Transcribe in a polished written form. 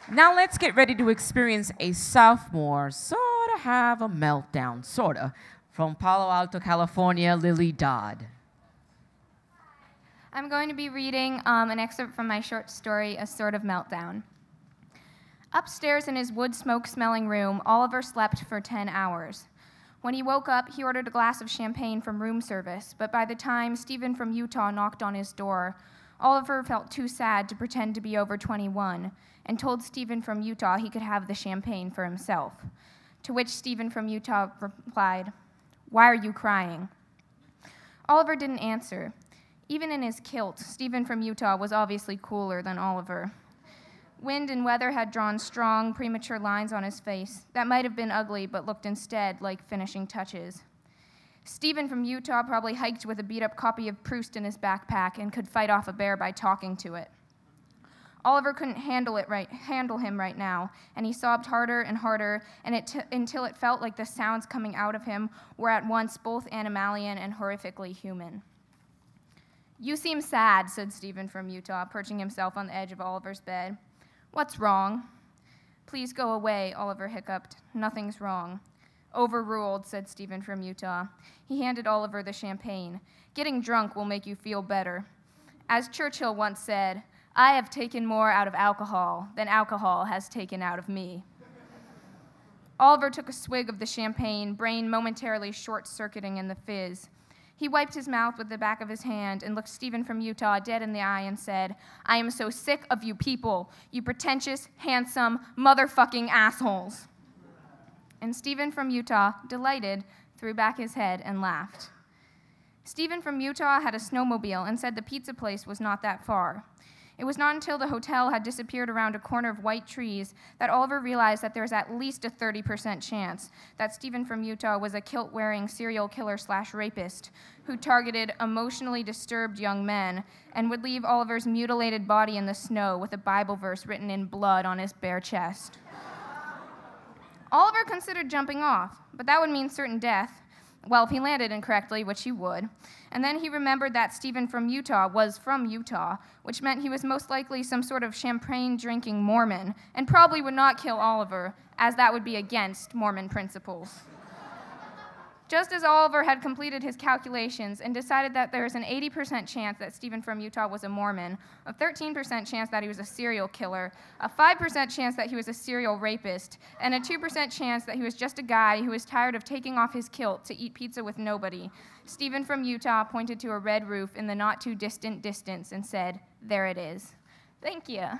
Now let's get ready to experience a sophomore sort of have a meltdown, sort of. From Palo Alto, California, Lily Dodd. I'm going to be reading an excerpt from my short story, A Sort of Meltdown. Upstairs in his wood smoke-smelling room, Oliver slept for 10 hours. When he woke up, he ordered a glass of champagne from room service, but by the time Stephen from Utah knocked on his door, Oliver felt too sad to pretend to be over 21 and told Stephen from Utah he could have the champagne for himself, to which Stephen from Utah replied, "Why are you crying?" Oliver didn't answer. Even in his kilt, Stephen from Utah was obviously cooler than Oliver. Wind and weather had drawn strong, premature lines on his face that might have been ugly but looked instead like finishing touches. Stephen from Utah probably hiked with a beat-up copy of Proust in his backpack and could fight off a bear by talking to it. Oliver couldn't handle him right now, and he sobbed harder and harder until it felt like the sounds coming out of him were at once both animalian and horrifically human. "You seem sad," said Stephen from Utah, perching himself on the edge of Oliver's bed. "What's wrong?" "Please go away," Oliver hiccuped. "Nothing's wrong." "Overruled," said Stephen from Utah. He handed Oliver the champagne. "Getting drunk will make you feel better. As Churchill once said, I have taken more out of alcohol than alcohol has taken out of me." Oliver took a swig of the champagne, brain momentarily short-circuiting in the fizz. He wiped his mouth with the back of his hand and looked Stephen from Utah dead in the eye and said, "I am so sick of you people, you pretentious, handsome, motherfucking assholes." And Stephen from Utah, delighted, threw back his head and laughed. Stephen from Utah had a snowmobile and said the pizza place was not that far. It was not until the hotel had disappeared around a corner of white trees that Oliver realized that there was at least a 30% chance that Stephen from Utah was a kilt-wearing serial killer/rapist who targeted emotionally disturbed young men and would leave Oliver's mutilated body in the snow with a Bible verse written in blood on his bare chest. Oliver considered jumping off, but that would mean certain death. Well, if he landed incorrectly, which he would. And then he remembered that Stephen from Utah was from Utah, which meant he was most likely some sort of champagne-drinking Mormon, and probably would not kill Oliver, as that would be against Mormon principles. Just as Oliver had completed his calculations and decided that there was an 80% chance that Stephen from Utah was a Mormon, a 13% chance that he was a serial killer, a 5% chance that he was a serial rapist, and a 2% chance that he was just a guy who was tired of taking off his kilt to eat pizza with nobody, Stephen from Utah pointed to a red roof in the not-too-distant distance and said, "There it is." Thank you.